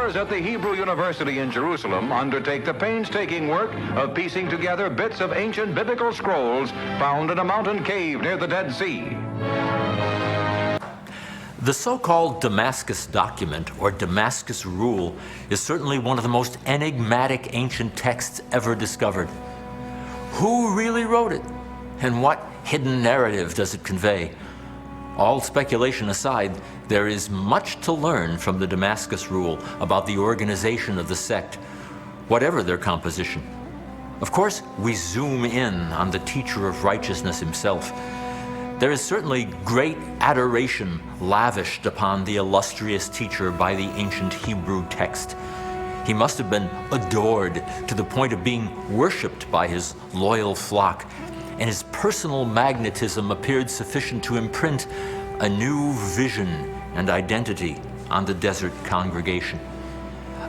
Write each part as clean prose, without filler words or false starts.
Scholars at the Hebrew University in Jerusalem undertake the painstaking work of piecing together bits of ancient biblical scrolls found in a mountain cave near the Dead Sea. The so-called Damascus document, or Damascus Rule, is certainly one of the most enigmatic ancient texts ever discovered. Who really wrote it? And what hidden narrative does it convey? All speculation aside, there is much to learn from the Damascus Rule about the organization of the sect, whatever their composition. Of course, we zoom in on the teacher of righteousness himself. There is certainly great adoration lavished upon the illustrious teacher by the ancient Hebrew text. He must have been adored to the point of being worshipped by his loyal flock, and his personal magnetism appeared sufficient to imprint a new vision and identity on the desert congregation.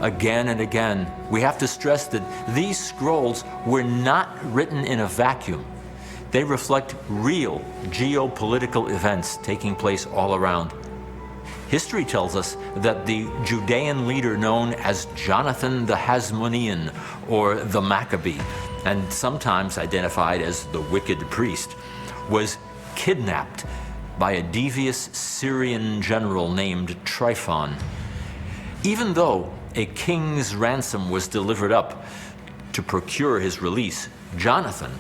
Again and again, we have to stress that these scrolls were not written in a vacuum. They reflect real geopolitical events taking place all around. History tells us that the Judean leader known as Jonathan the Hasmonean, or the Maccabee, and sometimes identified as the wicked priest, was kidnapped by a devious Syrian general named Tryphon. Even though a king's ransom was delivered up to procure his release, Jonathan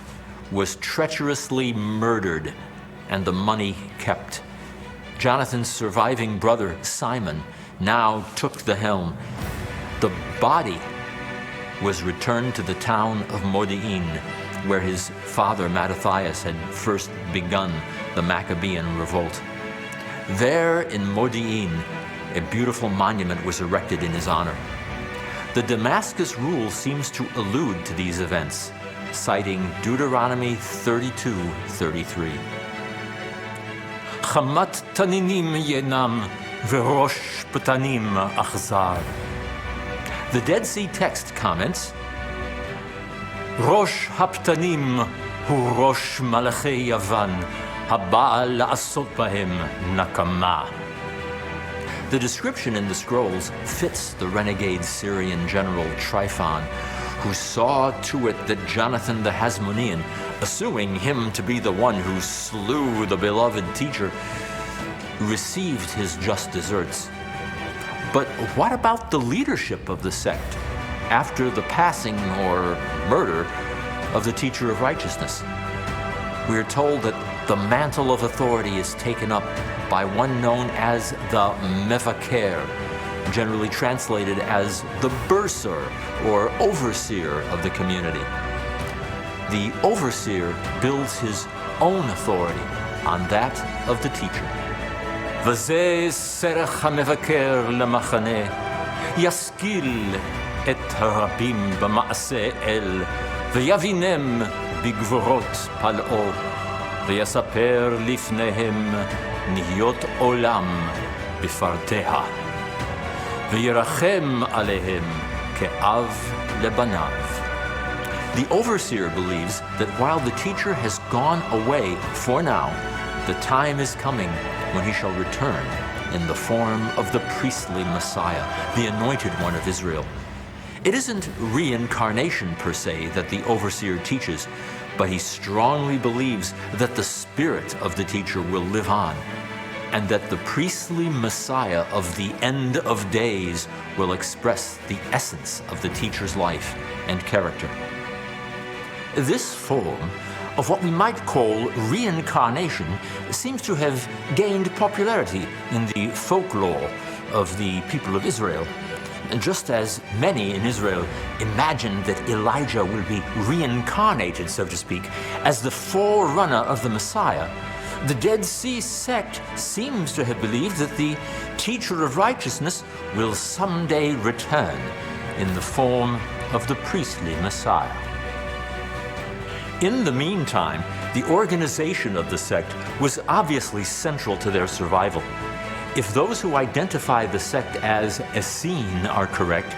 was treacherously murdered and the money kept. Jonathan's surviving brother, Simon, now took the helm. The body was returned to the town of Modi'in, where his father Mattathias had first begun the Maccabean revolt. There in Modi'in, a beautiful monument was erected in his honor. The Damascus Rule seems to allude to these events, citing Deuteronomy 32:33. Chamat taninim yenam verosh patanim achzar. The Dead Sea text comments, Rosh haptanim hu rosh malachei Yavan, haba'al la'asot bahem nakama. The description in the scrolls fits the renegade Syrian general Tryphon, who saw to it that Jonathan the Hasmonean, assuming him to be the one who slew the beloved teacher, received his just deserts. But what about the leadership of the sect after the passing or murder of the teacher of righteousness? We are told that the mantle of authority is taken up by one known as the Mevaker, generally translated as the bursar or overseer of the community. The overseer builds his own authority on that of the teacher. וזה סרח המבקר למחנה, ישכיל את הרבים במעשה אל, ויבינם בגבורות פלאו, ויספר לפניהם נהיות עולם בפרטיה, וירחם עליהם כאב לבניו. The overseer believes that while the teacher has gone away for now, the time is coming when he shall return in the form of the priestly Messiah, the anointed one of Israel. It isn't reincarnation per se that the overseer teaches, but he strongly believes that the spirit of the teacher will live on, and that the priestly Messiah of the end of days will express the essence of the teacher's life and character. This form of what we might call reincarnation seems to have gained popularity in the folklore of the people of Israel. And just as many in Israel imagine that Elijah will be reincarnated, so to speak, as the forerunner of the Messiah, the Dead Sea sect seems to have believed that the teacher of righteousness will someday return in the form of the priestly Messiah. In the meantime, the organization of the sect was obviously central to their survival. If those who identify the sect as Essene are correct,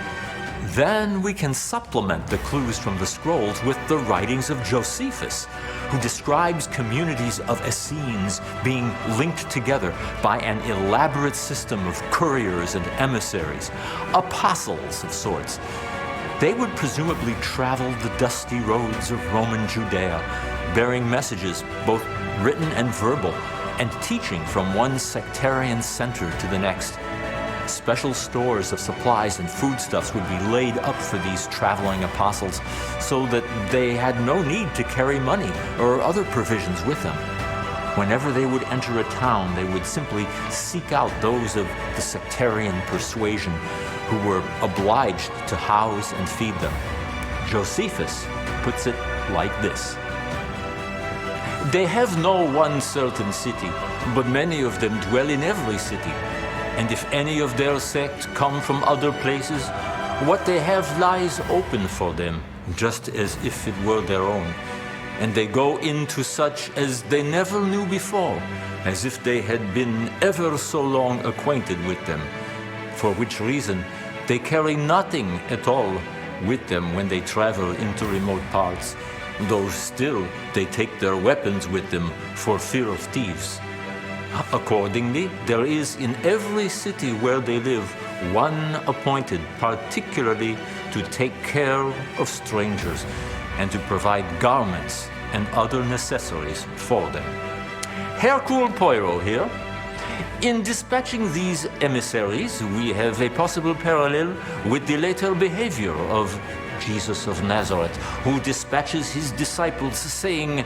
Then we can supplement the clues from the scrolls with the writings of Josephus, who describes communities of Essenes being linked together by an elaborate system of couriers and emissaries, apostles of sorts. They would presumably travel the dusty roads of Roman Judea, bearing messages, both written and verbal, and teaching from one sectarian center to the next. Special stores of supplies and foodstuffs would be laid up for these traveling apostles so that they had no need to carry money or other provisions with them. Whenever they would enter a town, they would simply seek out those of the sectarian persuasion who were obliged to house and feed them. Josephus puts it like this: "They have no one certain city, but many of them dwell in every city. And if any of their sect come from other places, what they have lies open for them, just as if it were their own. And they go into such as they never knew before, as if they had been ever so long acquainted with them. For which reason they carry nothing at all with them when they travel into remote parts, though still they take their weapons with them for fear of thieves. Accordingly, there is in every city where they live one appointed particularly to take care of strangers and to provide garments and other necessaries for them." Hercule Poirot here. In dispatching these emissaries, we have a possible parallel with the later behavior of Jesus of Nazareth, who dispatches his disciples saying,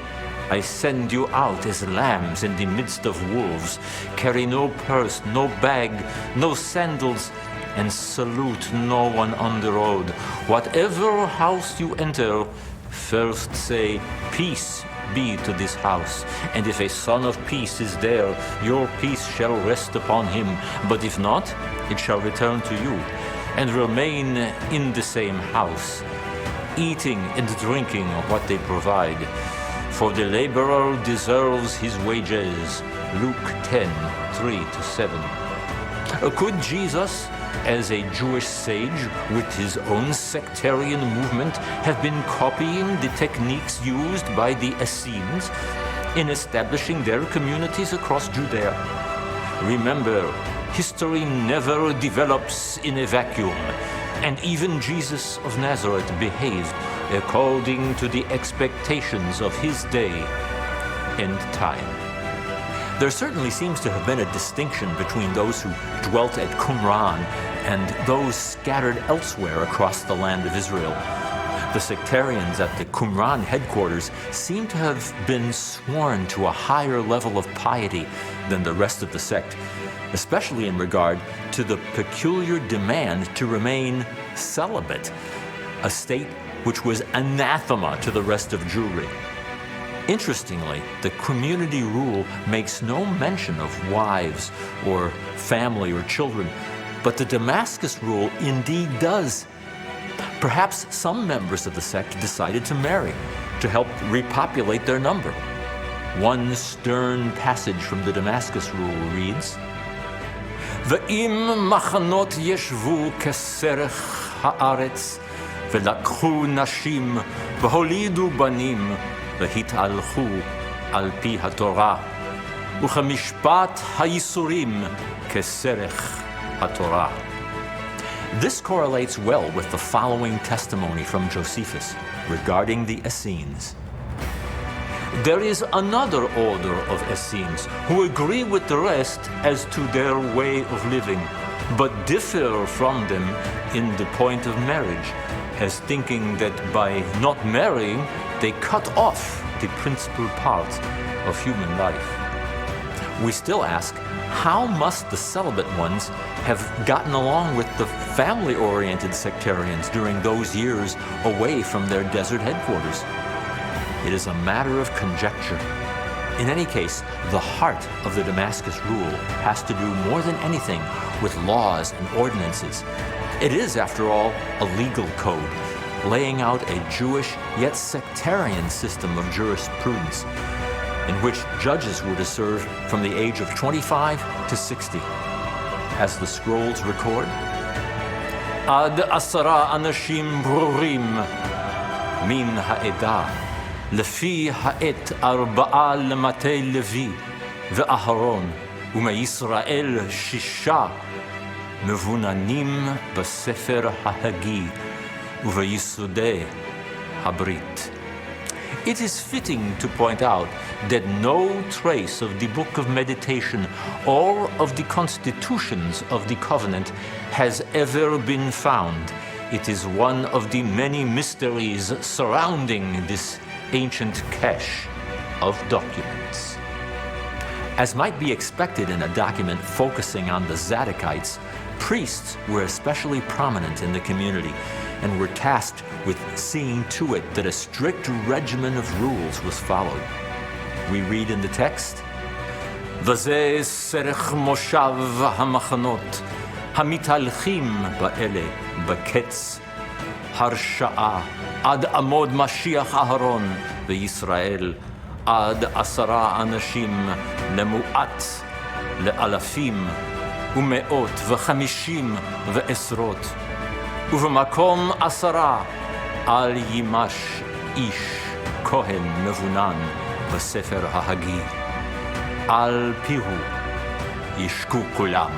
"I send you out as lambs in the midst of wolves. Carry no purse, no bag, no sandals, and salute no one on the road. Whatever house you enter, first say, 'Peace be to this house.' And if a son of peace is there, your peace shall rest upon him. But if not, it shall return to you. And remain in the same house, eating and drinking what they provide. For the laborer deserves his wages." Luke 10:3-7. Could Jesus, as a Jewish sage with his own sectarian movement, have been copying the techniques used by the Essenes in establishing their communities across Judea? Remember, history never develops in a vacuum, and even Jesus of Nazareth behaved according to the expectations of his day and time. There certainly seems to have been a distinction between those who dwelt at Qumran and those scattered elsewhere across the land of Israel. The sectarians at the Qumran headquarters seem to have been sworn to a higher level of piety than the rest of the sect, especially in regard to the peculiar demand to remain celibate, a state which was anathema to the rest of Jewry. Interestingly, the community rule makes no mention of wives or family or children, but the Damascus rule indeed does. Perhaps some members of the sect decided to marry to help repopulate their number. One stern passage from the Damascus rule reads, "V'im machanot yeshvu keserech haaretz, ולקחו נשים והולידו בנים והתהלכו על פי התורה וכמשפט הייסורים כסרך התורה." This correlates well with the following testimony from Josephus regarding the Essenes. "There is another order of Essenes who agree with the rest as to their way of living, but differ from them in the point of marriage, as thinking that by not marrying, they cut off the principal part of human life." We still ask, how must the celibate ones have gotten along with the family-oriented sectarians during those years away from their desert headquarters? It is a matter of conjecture. In any case, the heart of the Damascus rule has to do more than anything with laws and ordinances. It is, after all, a legal code, laying out a Jewish yet sectarian system of jurisprudence, in which judges were to serve from the age of 25 to 60. As the scrolls record, עד 10 אנשים ברורים מן העדה, לפי העת 4 למטה לוי ואהרון, ומישראל 6 מבוננים בספר ההגי וביסודי הברית. It is fitting to point out that no trace of the Book of Meditation or of the constitutions of the covenant has ever been found. It is one of the many mysteries surrounding this ancient cache of documents. As might be expected in a document focusing on the Zadokites, priests were especially prominent in the community and were tasked with seeing to it that a strict regimen of rules was followed. We read in the text, וזה סרך מושב המחנות, המתהלכים באלה בקץ הרשעה, עד עמוד משיח אהרון וישראל, עד 10 אנשים למועט, לאלפים ומאות ו50 ועשרות. ובמקום 10 אל יימש איש כהן מבונן בספר ההגי, על פיהו ישקו כולם.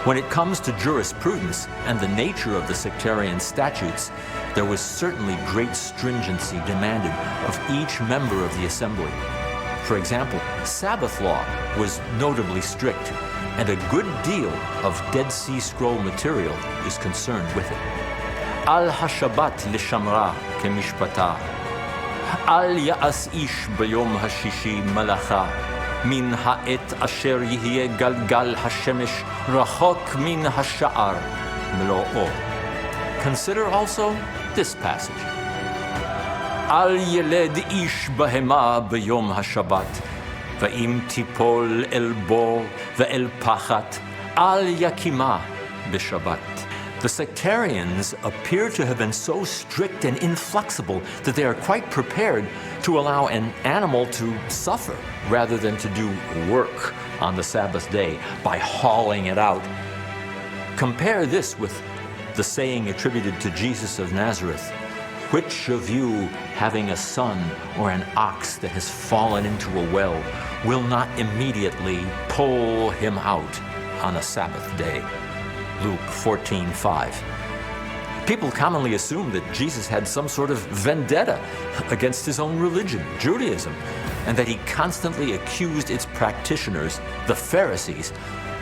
When it comes to jurisprudence and the nature of the sectarian statutes, there was certainly great stringency demanded of each member of the assembly. For example, Sabbath law was notably strict, and a good deal of Dead Sea Scroll material is concerned with it. Al hashabat lishamra kemishpata, al ya'as ish bayom hashishi malacha, min ha'et asher yihye galgal hashemesh rachok min hasha'ar melo'o. Consider also this passage. Al yeled ish bahema bayom hashabat, ואם תיפול אל בור ואל פחת, אל יקימה בשבת. The sectarians appear to have been so strict and inflexible that they are quite prepared to allow an animal to suffer rather than to do work on the Sabbath day by hauling it out. Compare this with the saying attributed to Jesus of Nazareth, which of you, having a son or an ox that has fallen into a well, will not immediately pull him out on a Sabbath day? Luke 14:5. People commonly assume that Jesus had some sort of vendetta against his own religion, Judaism, and that he constantly accused its practitioners, the Pharisees,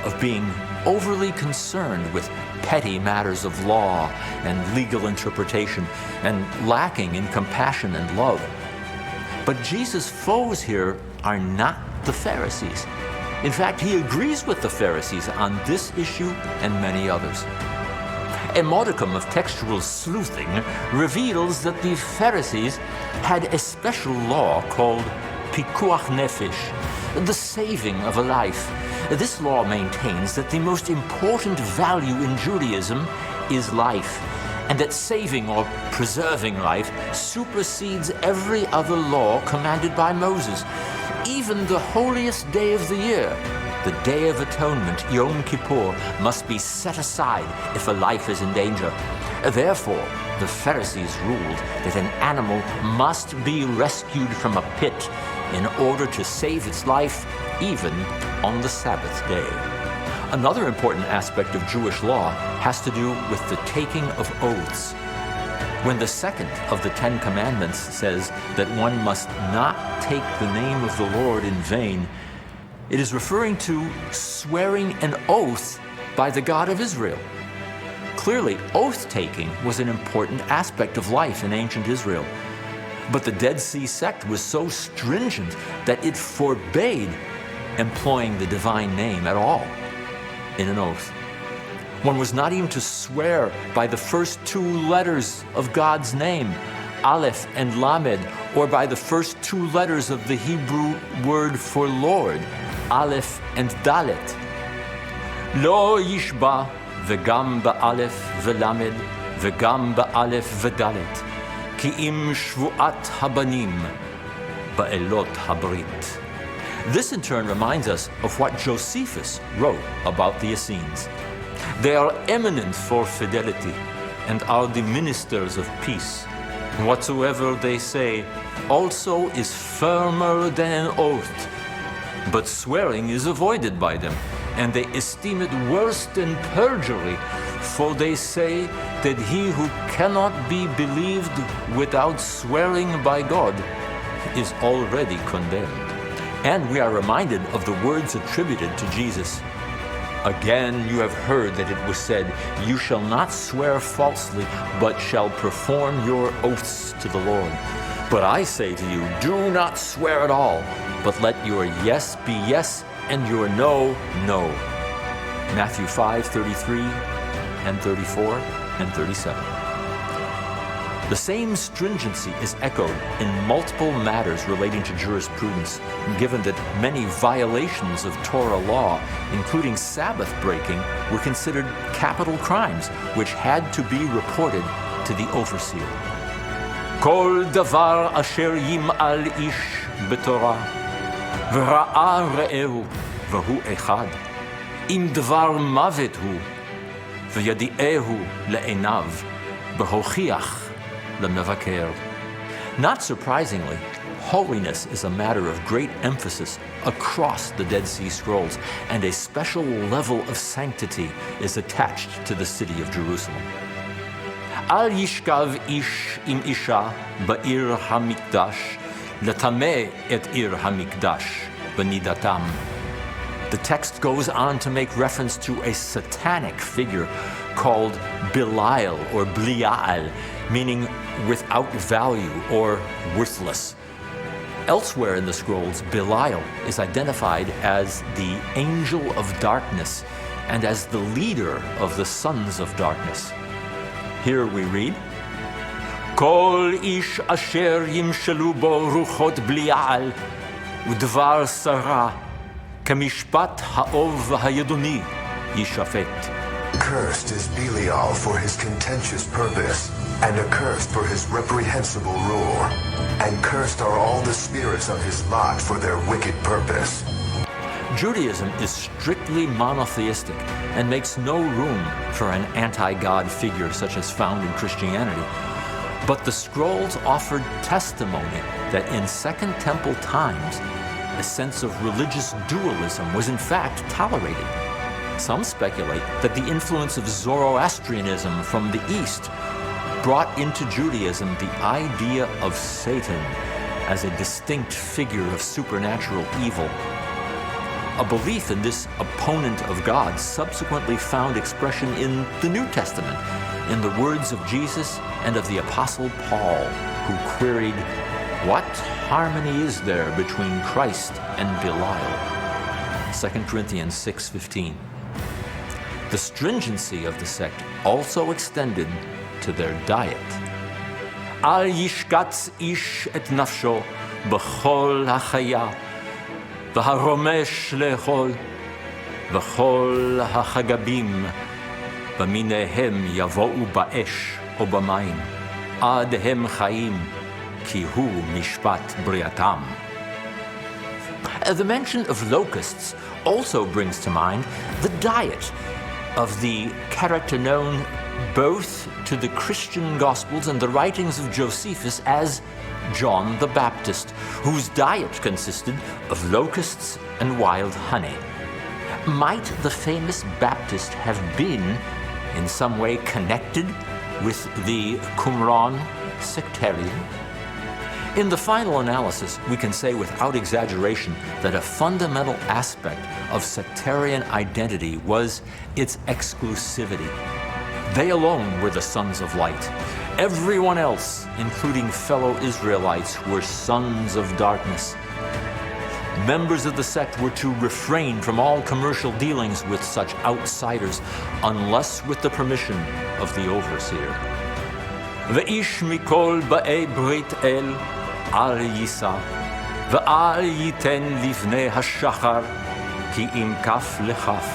of being overly concerned with petty matters of law and legal interpretation and lacking in compassion and love. But Jesus' foes here are not the Pharisees. In fact, he agrees with the Pharisees on this issue and many others. A modicum of textual sleuthing reveals that the Pharisees had a special law called pikuach nefesh, the saving of a life. This law maintains that the most important value in Judaism is life, and that saving or preserving life supersedes every other law commanded by Moses. Even the holiest day of the year, the Day of Atonement, Yom Kippur, must be set aside if a life is in danger. Therefore, the Pharisees ruled that an animal must be rescued from a pit in order to save its life even on the Sabbath day. Another important aspect of Jewish law has to do with the taking of oaths. When the second of the 10 Commandments says that one must not take the name of the Lord in vain, it is referring to swearing an oath by the God of Israel. Clearly, oath-taking was an important aspect of life in ancient Israel. But the Dead Sea sect was so stringent that it forbade employing the divine name at all in an oath. One was not even to swear by the first 2 letters of God's name, Aleph and Lamed, or by the first 2 letters of the Hebrew word for Lord, Aleph and Dalet. Lo yishba v'gam ba'alef v'lamed v'gam ba'alef v'dalet ki im shvuat habanim ba'elot habrit. This in turn reminds us of what Josephus wrote about the Essenes. They are eminent for fidelity and are the ministers of peace. And whatsoever they say also is firmer than an oath. But swearing is avoided by them, and they esteem it worse than perjury, for they say that he who cannot be believed without swearing by God is already condemned. And we are reminded of the words attributed to Jesus. Again, you have heard that it was said, you shall not swear falsely, but shall perform your oaths to the Lord. But I say to you, do not swear at all, but let your yes be yes and your no, no. Matthew 5:33 and 34 and 37. The same stringency is echoed in multiple matters relating to jurisprudence, given that many violations of Torah law, including Sabbath breaking, were considered capital crimes, which had to be reported to the overseer. Kol davar asher yim'al ish b'Torah, v'ra'a re'ehu, v'hu echad, im davar mavet hu, v'yadi'ehu le'enav, b'hochiach, Not surprisingly, holiness is a matter of great emphasis across the Dead Sea Scrolls, and a special level of sanctity is attached to the city of Jerusalem. Al yishkav ish im isha ba'ir hamikdash, letameh et ir hamikdash b'nidatam. The text goes on to make reference to a satanic figure called Belial or Blial, meaning without value or worthless. Elsewhere in the scrolls, Belial is identified as the angel of darkness and as the leader of the sons of darkness. Here we read, Kol ish asher yimshalu bo ruchot Belial udvar sarah kamishpat ha'ov ha'yadoni yishafet. Cursed is Belial for his contentious purpose, and accursed for his reprehensible rule. And cursed are all the spirits of his lot for their wicked purpose. Judaism is strictly monotheistic and makes no room for an anti-God figure such as found in Christianity. But the scrolls offered testimony that in Second Temple times, a sense of religious dualism was in fact tolerated. Some speculate that the influence of Zoroastrianism from the East brought into Judaism the idea of Satan as a distinct figure of supernatural evil. A belief in this opponent of God subsequently found expression in the New Testament, in the words of Jesus and of the Apostle Paul, who queried, "What harmony is there between Christ and Belial?" 2 Corinthians 6:15. The stringency of the sect also extended to their diet. Al yishkatz ish et nafsho b'chol hachaya v'haromesh lechol v'chol hachagabim b'minehem yavo'u ba'esh o b'mayim ad hem chaim ki hu mishpat briatam. The mention of locusts also brings to mind the diet of the character known both to the Christian Gospels and the writings of Josephus as John the Baptist, whose diet consisted of locusts and wild honey. Might the famous Baptist have been in some way connected with the Qumran sectarian? In the final analysis, we can say without exaggeration that a fundamental aspect of sectarian identity was its exclusivity. They alone were the sons of light. Everyone else, including fellow Israelites, were sons of darkness. Members of the sect were to refrain from all commercial dealings with such outsiders, unless with the permission of the overseer. Ve'ish mikol ba'ei brit el al yisa, ve'al yiten livnei hashachar, ki im kaf lechaf,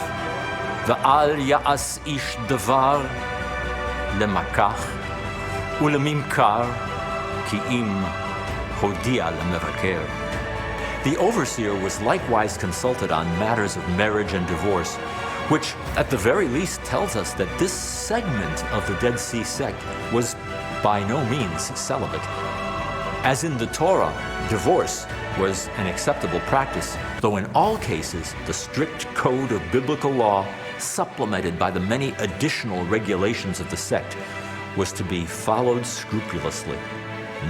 ve'al ya'as ish davar lemakach, ulemimkar, ki im hodia lemevaker. The overseer was likewise consulted on matters of marriage and divorce, which at the very least tells us that this segment of the Dead Sea sect was by no means celibate. As in the Torah, divorce was an acceptable practice, though in all cases the strict code of biblical law, supplemented by the many additional regulations of the sect, was to be followed scrupulously.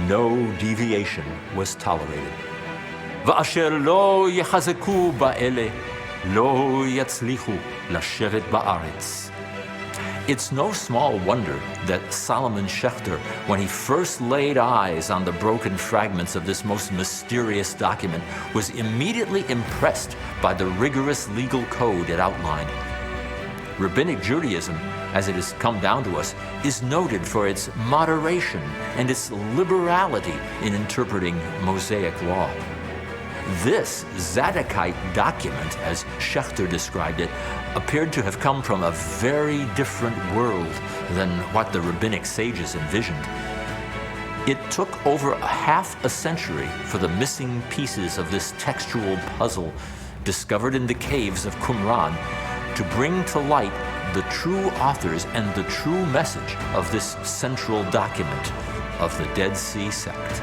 No deviation was tolerated. ואשר לא יחזקו באלה, לא יצליחו לשבת בארץ. It's no small wonder that Solomon Schechter, when he first laid eyes on the broken fragments of this most mysterious document, was immediately impressed by the rigorous legal code it outlined. Rabbinic Judaism, as it has come down to us, is noted for its moderation and its liberality in interpreting Mosaic law. This Zadokite document, as Schechter described it, appeared to have come from a very different world than what the rabbinic sages envisioned. It took over half a century for the missing pieces of this textual puzzle discovered in the caves of Qumran to bring to light the true authors and the true message of this central document of the Dead Sea sect.